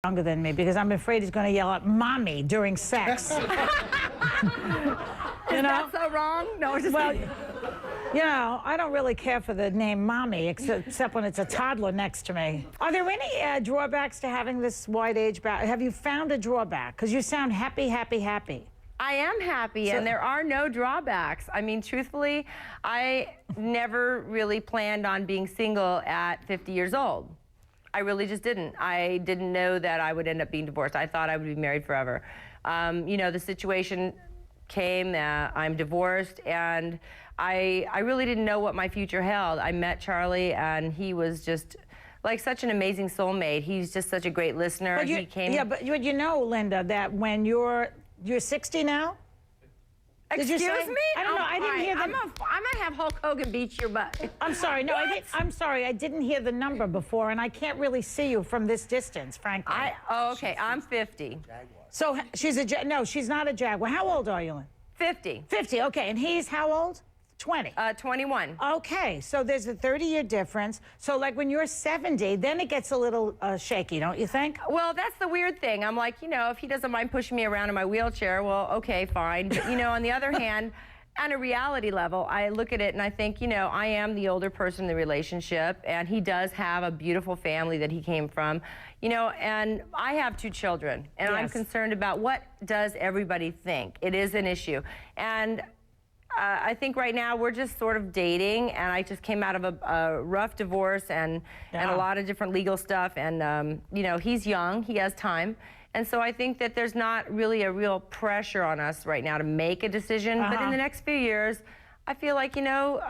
younger than me because I'm afraid he's going to yell out "mommy" during sex. Is that so wrong? No, just well, you know, I don't really care for the name "mommy" except when it's a toddler next to me. Are there any drawbacks to having this wide age back? Have you found a drawback? Because you sound happy, happy, happy. I am happy, and there are no drawbacks. I mean, truthfully, I never really planned on being single at 50 years old. I really just didn't. I didn't know that I would end up being divorced. I thought I would be married forever. You know, the situation came, I'm divorced, and I really didn't know what my future held. I met Charlie, and he was just like such an amazing soulmate. He's just such a great listener. But but you know, Linda, that when you're 60 now? Excuse me? I don't know. I didn't hear the... I might have Hulk Hogan beat your butt. I'm sorry. No, I'm sorry. I didn't hear the number before, and I can't really see you from this distance, frankly. Oh, okay. I'm 50. So she's no, she's not a Jaguar. How old are you, Lynn? 50. 50. Okay. And he's how old? 20. 21. Okay, so there's a 30-year difference. So like when you're 70, then it gets a little shaky, don't you think? Well, that's the weird thing. I'm like, you know, if he doesn't mind pushing me around in my wheelchair, well, okay, fine. But, you know, on the other hand, on a reality level, I look at it and I think, you know, I am the older person in the relationship, and he does have a beautiful family that he came from, you know, and I have 2 children, and I'm concerned about what does everybody think. It is an issue. And I think right now we're just sort of dating, and I just came out of a rough divorce and a lot of different legal stuff, and you know, he's young, he has time, and so I think that there's not really a real pressure on us right now to make a decision, but in the next few years, I feel like, you know,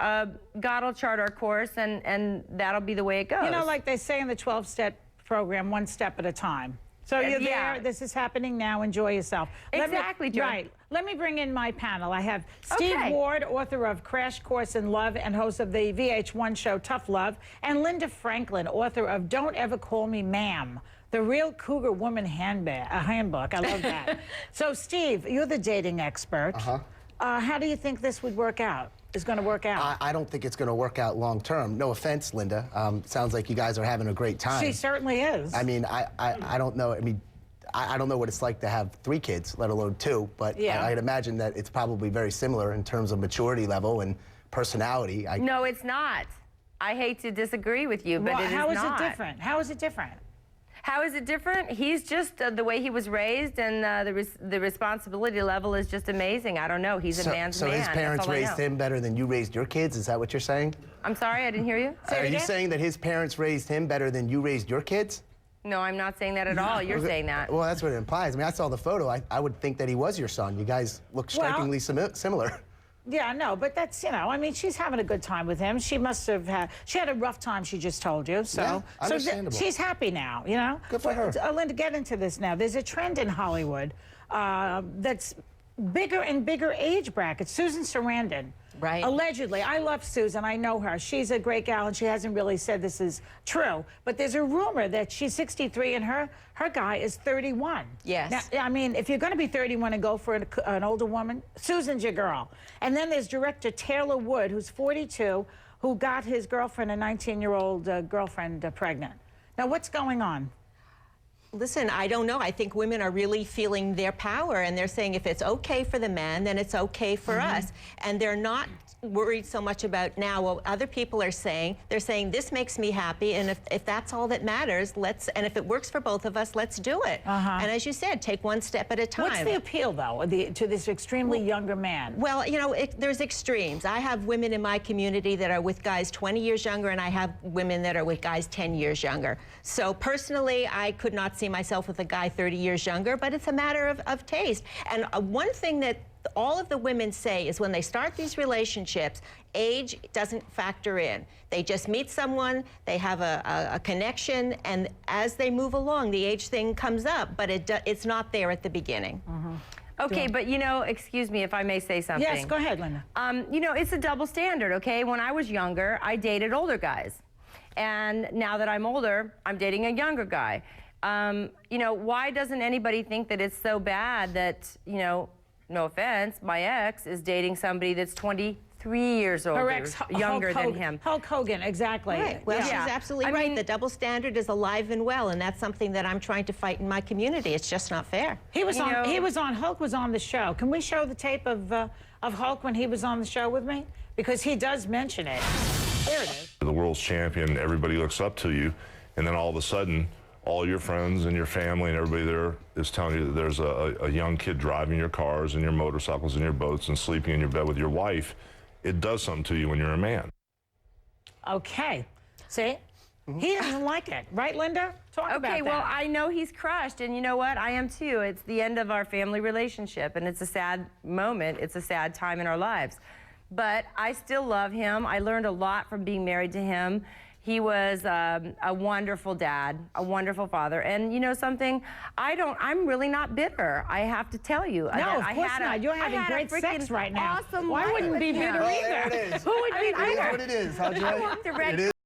God will chart our course, and that'll be the way it goes. You know, like they say in the 12-step program, one step at a time. So you're there, this is happening now, enjoy yourself. Exactly, Joe. Right. Let me bring in my panel. I have Steve Ward, author of Crash Course in Love and host of the VH1 show Tough Love, and Linda Franklin, author of Don't Ever Call Me Ma'am, the Real Cougar Woman Handbook. I love that. So Steve, you're the dating expert. How do you think this would work out? Is going to work out? I don't think it's going to work out long term. No offense, Linda. Sounds like you guys are having a great time. She certainly is. I mean, I don't know. I mean, I don't know what it's like to have 3 kids, let alone 2. But I'd imagine that it's probably very similar in terms of maturity level and personality. No, it's not. I hate to disagree with you, but it is not. How is it different? How is it different? How is it different? He's just the way he was raised, and the responsibility level is just amazing. I don't know. He's a man's man. So his parents raised him better than you raised your kids? Is that what you're saying? I'm sorry, I didn't hear you. Are you saying that his parents raised him better than you raised your kids? No, I'm not saying that at all. You're saying that. Well, that's what it implies. I mean, I saw the photo. I would think that he was your son. You guys look strikingly similar. Yeah, no, but that's, you know, I mean, she's having a good time with him. She must have she had a rough time, she just told you. So, yeah, understandable. So she's happy now, you know? Good for her. Linda, get into this now. There's a trend in Hollywood that's bigger and bigger age brackets. Susan Sarandon. Right. Allegedly. I love Susan. I know her. She's a great gal, and she hasn't really said this is true. But there's a rumor that she's 63 and her guy is 31. Yes. Now, I mean, if you're going to be 31 and go for an older woman, Susan's your girl. And then there's director Taylor Wood, who's 42, who got his girlfriend, a 19-year-old girlfriend, pregnant. Now, what's going on? Listen, I don't know. I think women are really feeling their power, and they're saying if it's okay for the man, then it's okay for us. And they're not worried so much about now what other people are saying. They're saying this makes me happy, and if that's all that matters, and if it works for both of us, let's do it. And as you said, take one step at a time. What's the appeal, though, to this extremely younger man? Well, you know, there's extremes. I have women in my community that are with guys 20 years younger, and I have women that are with guys 10 years younger. So personally, I could not see myself with a guy 30 years younger, but it's a matter of taste. And one thing that all of the women say is when they start these relationships, age doesn't factor in. They just meet someone, they have a connection, and as they move along, the age thing comes up, but it's not there at the beginning. Okay, but you know, excuse me if I may say something. Yes, go ahead, Linda. You know, it's a double standard, okay? When I was younger, I dated older guys. And now that I'm older, I'm dating a younger guy. You know, why doesn't anybody think that it's so bad that, you know, no offense, my ex is dating somebody that's 20, 3 years older, Correct. younger than him. Hulk Hogan, exactly. Right. Well, Yeah. she's absolutely right. The double standard is alive and well, and that's something that I'm trying to fight in my community. It's just not fair. Hulk was on the show. Can we show the tape of Hulk when he was on the show with me? Because he does mention it. There it is. The world's champion, everybody looks up to you, and then all of a sudden, all your friends and your family and everybody there is telling you that there's a young kid driving your cars and your motorcycles and your boats and sleeping in your bed with your wife. It does something to you when you're a man. Okay. See? He doesn't like it. Right, Linda? Talk about that. Okay, well, I know he's crushed, and you know what? I am too. It's the end of our family relationship, and it's a sad moment. It's a sad time in our lives. But I still love him. I learned a lot from being married to him. He was a wonderful dad, a wonderful father. And you know something? I'm really not bitter. I have to tell you. No, of course not. You're having great sex right now. Awesome. Why wouldn't be bitter either? There it is. Who would be bitter? It is what it is. How'd you like it? I want the red